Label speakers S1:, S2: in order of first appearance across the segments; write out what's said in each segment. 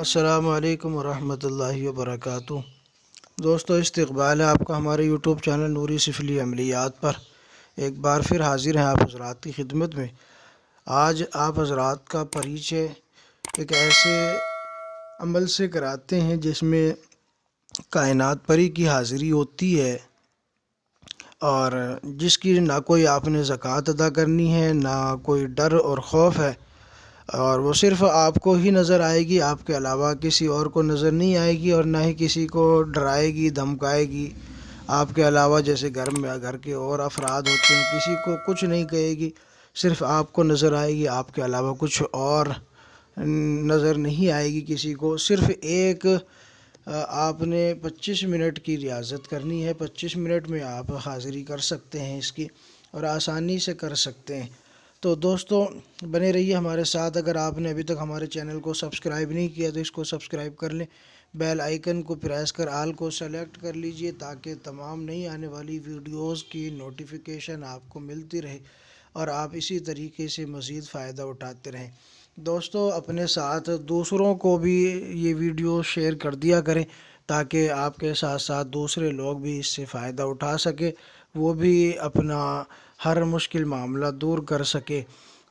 S1: السلام علیکم ورحمۃ اللہ وبرکاتہ۔ دوستو، استقبال ہے آپ کا ہمارے یوٹیوب چینل نوری سفلی عملیات پر۔ ایک بار پھر حاضر ہیں آپ حضرات کی خدمت میں۔ آج آپ حضرات کا پریچے ایک ایسے عمل سے کراتے ہیں جس میں کائنات پری کی حاضری ہوتی ہے، اور جس کی نہ کوئی آپ نے زکوٰۃ ادا کرنی ہے، نہ کوئی ڈر اور خوف ہے، اور وہ صرف آپ کو ہی نظر آئے گی، آپ کے علاوہ کسی اور کو نظر نہیں آئے گی، اور نہ ہی کسی کو ڈرائے گی دھمکائے گی۔ آپ کے علاوہ جیسے گھر کے اور افراد ہوتے ہیں، کسی کو کچھ نہیں کہے گی، صرف آپ کو نظر آئے گی، آپ کے علاوہ کچھ اور نظر نہیں آئے گی کسی کو۔ صرف ایک آپ نے 25 منٹ کی ریاضت کرنی ہے۔ 25 منٹ میں آپ حاضری کر سکتے ہیں اس کی، اور آسانی سے کر سکتے ہیں۔ تو دوستو، بنے رہیے ہمارے ساتھ۔ اگر آپ نے ابھی تک ہمارے چینل کو سبسکرائب نہیں کیا تو اس کو سبسکرائب کر لیں، بیل آئیکن کو پریس کر آل کو سلیکٹ کر لیجئے تاکہ تمام نئی آنے والی ویڈیوز کی نوٹیفیکیشن آپ کو ملتی رہے اور آپ اسی طریقے سے مزید فائدہ اٹھاتے رہیں۔ دوستو، اپنے ساتھ دوسروں کو بھی یہ ویڈیو شیئر کر دیا کریں تاکہ آپ کے ساتھ ساتھ دوسرے لوگ بھی اس سے فائدہ اٹھا سکے، وہ بھی اپنا ہر مشکل معاملہ دور کر سکے۔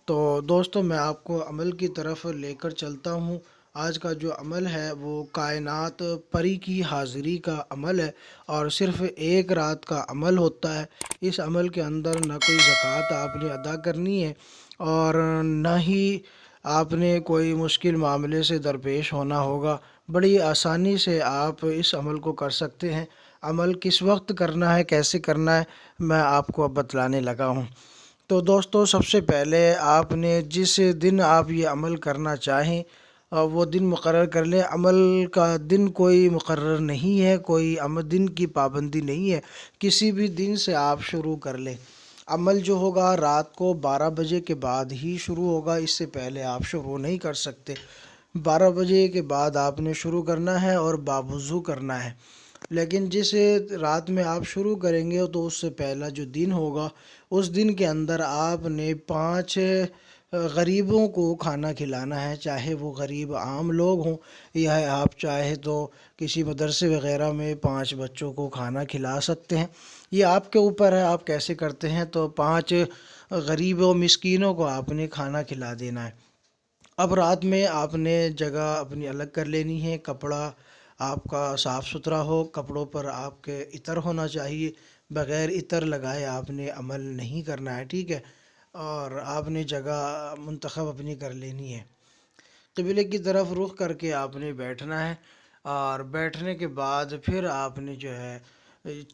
S1: تو دوستو، میں آپ کو عمل کی طرف لے کر چلتا ہوں۔ آج کا جو عمل ہے وہ کائنات پری کی حاضری کا عمل ہے، اور صرف ایک رات کا عمل ہوتا ہے۔ اس عمل کے اندر نہ کوئی زکوٰۃ آپ نے ادا کرنی ہے، اور نہ ہی آپ نے کوئی مشکل معاملے سے درپیش ہونا ہوگا۔ بڑی آسانی سے آپ اس عمل کو کر سکتے ہیں۔ عمل کس وقت کرنا ہے، کیسے کرنا ہے، میں آپ کو اب بتلانے لگا ہوں۔ تو دوستو، سب سے پہلے آپ نے جس دن آپ یہ عمل کرنا چاہیں وہ دن مقرر کر لیں۔ عمل کا دن کوئی مقرر نہیں ہے، کوئی دن کی پابندی نہیں ہے، کسی بھی دن سے آپ شروع کر لیں۔ عمل جو ہوگا رات کو 12 بجے کے بعد ہی شروع ہوگا، اس سے پہلے آپ شروع نہیں کر سکتے۔ 12 بجے کے بعد آپ نے شروع کرنا ہے اور باوضو کرنا ہے۔ لیکن جس رات میں آپ شروع کریں گے تو اس سے پہلا جو دن ہوگا، اس دن کے اندر آپ نے 5 غریبوں کو کھانا کھلانا ہے، چاہے وہ غریب عام لوگ ہوں، یا آپ چاہے تو کسی مدرسے وغیرہ میں 5 بچوں کو کھانا کھلا سکتے ہیں۔ یہ آپ کے اوپر ہے، آپ کیسے کرتے ہیں۔ تو 5 غریب و مسکینوں کو آپ نے کھانا کھلا دینا ہے۔ اب رات میں آپ نے جگہ اپنی الگ کر لینی ہے، کپڑا آپ کا صاف ستھرا ہو، کپڑوں پر آپ کے عطر ہونا چاہیے، بغیر عطر لگائے آپ نے عمل نہیں کرنا ہے، ٹھیک ہے۔ اور آپ نے جگہ منتخب اپنی کر لینی ہے، قبلے کی طرف رخ کر کے آپ نے بیٹھنا ہے، اور بیٹھنے کے بعد پھر آپ نے جو ہے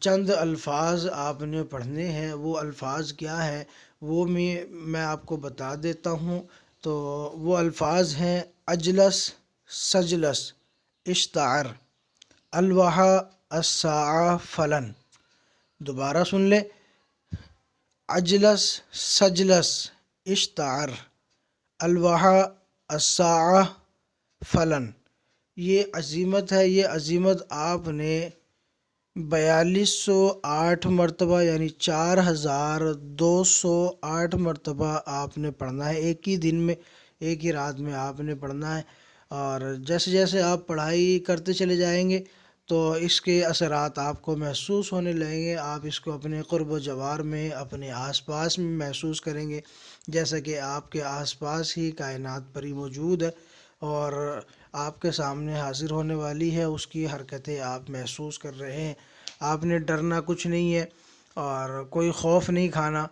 S1: چند الفاظ آپ نے پڑھنے ہیں۔ وہ الفاظ کیا ہے وہ میں آپ کو بتا دیتا ہوں۔ تو وہ الفاظ ہیں: اجلس، سجلس، اشتعر، الوح، الساعہ، فلن۔ دوبارہ سن لیں: اجلس، سجلس، اشتعر، الوح، الساعہ، فلن۔ یہ عزیمت ہے، یہ عزیمت آپ نے 4208 مرتبہ یعنی 4208 مرتبہ آپ نے پڑھنا ہے، ایک ہی دن میں، ایک ہی رات میں آپ نے پڑھنا ہے۔ اور جیسے جیسے آپ پڑھائی کرتے چلے جائیں گے تو اس کے اثرات آپ کو محسوس ہونے لگیں گے۔ آپ اس کو اپنے قرب و جوار میں، اپنے آس پاس میں محسوس کریں گے، جیسا کہ آپ کے آس پاس ہی کائنات پری موجود ہے اور آپ کے سامنے حاضر ہونے والی ہے، اس کی حرکتیں آپ محسوس کر رہے ہیں۔ آپ نے ڈرنا کچھ نہیں ہے اور کوئی خوف نہیں کھانا۔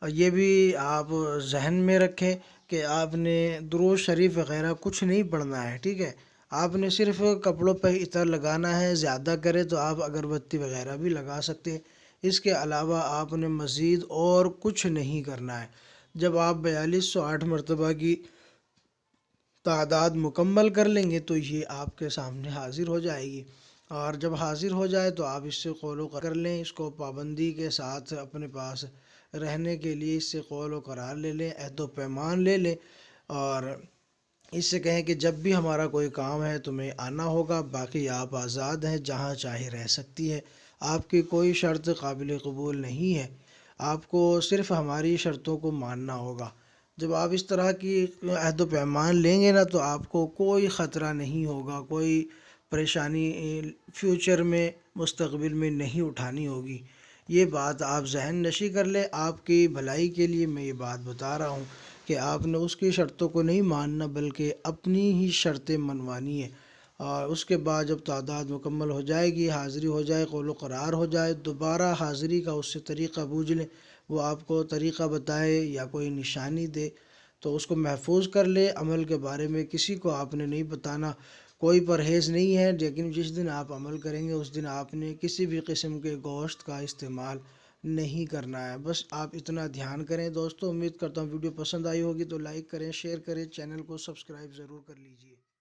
S1: یہ بھی آپ ذہن میں رکھیں کہ آپ نے درود شریف وغیرہ کچھ نہیں پڑھنا ہے، ٹھیک ہے۔ آپ نے صرف کپڑوں پہ عطر لگانا ہے، زیادہ کرے تو آپ اگربتی وغیرہ بھی لگا سکتے ہیں۔ اس کے علاوہ آپ نے مزید اور کچھ نہیں کرنا ہے۔ جب آپ 4208 مرتبہ کی تعداد مکمل کر لیں گے تو یہ آپ کے سامنے حاضر ہو جائے گی، اور جب حاضر ہو جائے تو آپ اس سے قول و کر لیں، اس کو پابندی کے ساتھ اپنے پاس رہنے کے لیے اس سے قول و قرار لے لیں، عہد و پیمان لے لیں، اور اس سے کہیں کہ جب بھی ہمارا کوئی کام ہے تمہیں آنا ہوگا، باقی آپ آزاد ہیں، جہاں چاہے رہ سکتی ہے، آپ کی کوئی شرط قابل قبول نہیں ہے، آپ کو صرف ہماری شرطوں کو ماننا ہوگا۔ جب آپ اس طرح کی عہد و پیمان لیں گے نا تو آپ کو کوئی خطرہ نہیں ہوگا، کوئی پریشانی فیوچر میں مستقبل میں نہیں اٹھانی ہوگی۔ یہ بات آپ ذہن نشی کر لیں، آپ کی بھلائی کے لیے میں یہ بات بتا رہا ہوں کہ آپ نے اس کی شرطوں کو نہیں ماننا بلکہ اپنی ہی شرطیں منوانی ہے۔ اور اس کے بعد جب تعداد مکمل ہو جائے گی، حاضری ہو جائے، قول و قرار ہو جائے، دوبارہ حاضری کا اس سے طریقہ پوچھ لیں، وہ آپ کو طریقہ بتائے یا کوئی نشانی دے تو اس کو محفوظ کر لے۔ عمل کے بارے میں کسی کو آپ نے نہیں بتانا، کوئی پرہیز نہیں ہے، لیکن جس دن آپ عمل کریں گے اس دن آپ نے کسی بھی قسم کے گوشت کا استعمال نہیں کرنا ہے۔ بس آپ اتنا دھیان کریں دوستو۔ امید کرتا ہوں ویڈیو پسند آئی ہوگی تو لائک کریں، شیئر کریں، چینل کو سبسکرائب ضرور کر لیجئے۔